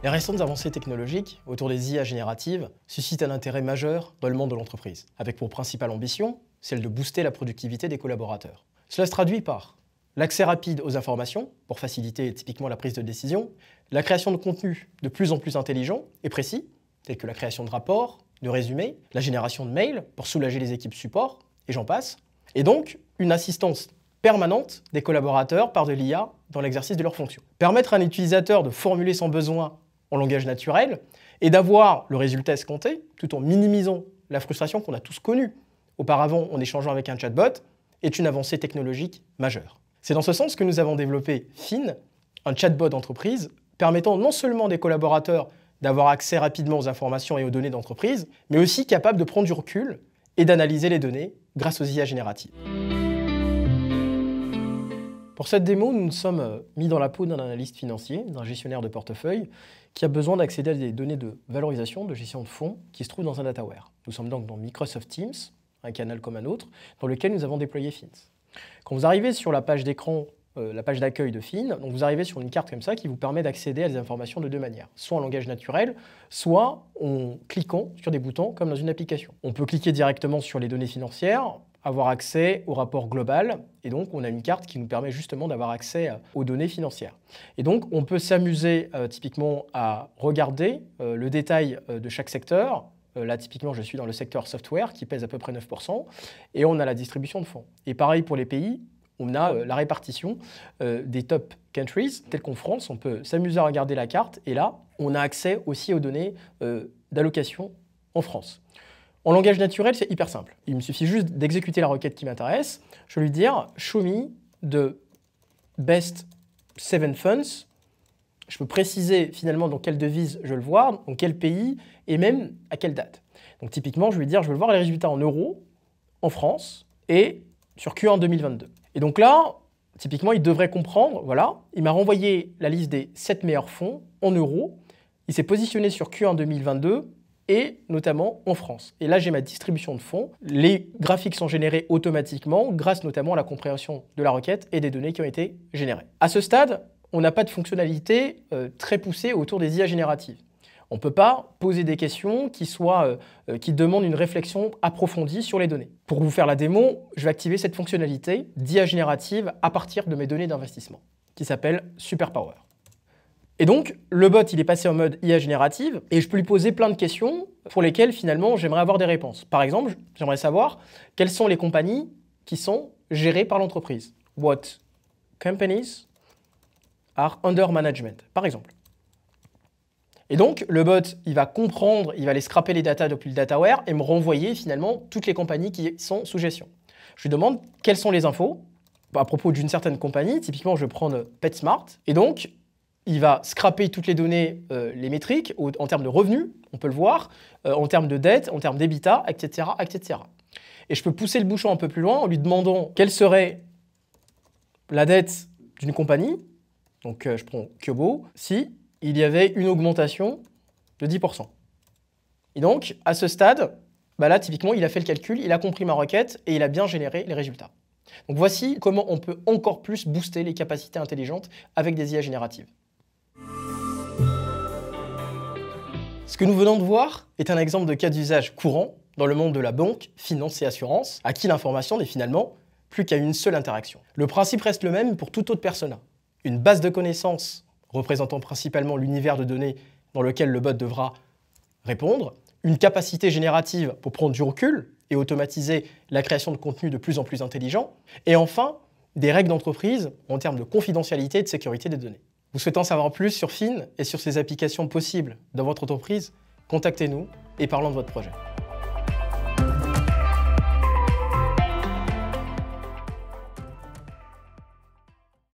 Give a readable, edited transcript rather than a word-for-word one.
Les récentes avancées technologiques autour des IA génératives suscitent un intérêt majeur dans le monde de l'entreprise, avec pour principale ambition celle de booster la productivité des collaborateurs. Cela se traduit par l'accès rapide aux informations, pour faciliter typiquement la prise de décision, la création de contenus de plus en plus intelligents et précis, tels que la création de rapports, de résumés, la génération de mails pour soulager les équipes support, et j'en passe, et donc une assistance permanente des collaborateurs par de l'IA dans l'exercice de leurs fonctions. Permettre à un utilisateur de formuler son besoin en langage naturel et d'avoir le résultat escompté, tout en minimisant la frustration qu'on a tous connue auparavant en échangeant avec un chatbot, est une avancée technologique majeure. C'est dans ce sens que nous avons développé Fin, un chatbot d'entreprise permettant non seulement des collaborateurs d'avoir accès rapidement aux informations et aux données d'entreprise, mais aussi capable de prendre du recul et d'analyser les données grâce aux IA génératives. Pour cette démo, nous nous sommes mis dans la peau d'un analyste financier, d'un gestionnaire de portefeuille, qui a besoin d'accéder à des données de valorisation, de gestion de fonds, qui se trouvent dans un dataware. Nous sommes donc dans Microsoft Teams, un canal comme un autre, dans lequel nous avons déployé Fins. Quand vous arrivez sur la page d'écran, la page d'accueil de Fin, donc vous arrivez sur une carte comme ça qui vous permet d'accéder à des informations de deux manières, soit en langage naturel, soit en cliquant sur des boutons comme dans une application. On peut cliquer directement sur les données financières, avoir accès au rapport global, et donc on a une carte qui nous permet justement d'avoir accès aux données financières. Et donc on peut s'amuser typiquement à regarder le détail de chaque secteur. Là typiquement je suis dans le secteur software qui pèse à peu près 9%, et on a la distribution de fonds. Et pareil pour les pays, on a la répartition des top countries, tels qu'en France, on peut s'amuser à regarder la carte, et là on a accès aussi aux données d'allocation en France. En langage naturel, c'est hyper simple. Il me suffit juste d'exécuter la requête qui m'intéresse. Je vais lui dire « Show me the best 7 funds ». Je peux préciser finalement dans quelle devise je veux le voir, dans quel pays et même à quelle date. Donc typiquement, je vais lui dire « Je veux voir les résultats en euros, en France et sur Q1 2022 ». Et donc là, typiquement, il devrait comprendre, voilà, il m'a renvoyé la liste des 7 meilleurs fonds en euros. Il s'est positionné sur Q1 2022 et notamment en France. Et là, j'ai ma distribution de fonds. Les graphiques sont générés automatiquement grâce notamment à la compréhension de la requête et des données qui ont été générées. À ce stade, on n'a pas de fonctionnalité très poussée autour des IA génératives. On ne peut pas poser des questions qui demandent une réflexion approfondie sur les données. Pour vous faire la démo, je vais activer cette fonctionnalité d'IA générative à partir de mes données d'investissement, qui s'appelle Superpower. Et donc, le bot, il est passé en mode IA générative, et je peux lui poser plein de questions pour lesquelles, finalement, j'aimerais avoir des réponses. Par exemple, j'aimerais savoir quelles sont les compagnies qui sont gérées par l'entreprise. What companies are under management, par exemple. Et donc, le bot, il va comprendre, il va aller scraper les datas depuis le dataware et me renvoyer, finalement, toutes les compagnies qui sont sous gestion. Je lui demande quelles sont les infos à propos d'une certaine compagnie. Typiquement, je vais prendre PetSmart. Et donc, il va scraper toutes les données, les métriques, en termes de revenus, on peut le voir, en termes de dette, en termes d'EBITDA, etc., etc. Et je peux pousser le bouchon un peu plus loin en lui demandant quelle serait la dette d'une compagnie, donc je prends Kyobo, si il y avait une augmentation de 10%. Et donc, à ce stade, bah là, typiquement, il a fait le calcul, il a compris ma requête et il a bien généré les résultats. Donc voici comment on peut encore plus booster les capacités intelligentes avec des IA génératives. Ce que nous venons de voir est un exemple de cas d'usage courant dans le monde de la banque, finance et assurance, à qui l'information n'est finalement plus qu'à une seule interaction. Le principe reste le même pour toute autre persona. Une base de connaissances représentant principalement l'univers de données dans lequel le bot devra répondre, une capacité générative pour prendre du recul et automatiser la création de contenus de plus en plus intelligents, et enfin, des règles d'entreprise en termes de confidentialité et de sécurité des données. Vous souhaitant savoir plus sur Fin et sur ses applications possibles dans votre entreprise, contactez-nous et parlons de votre projet.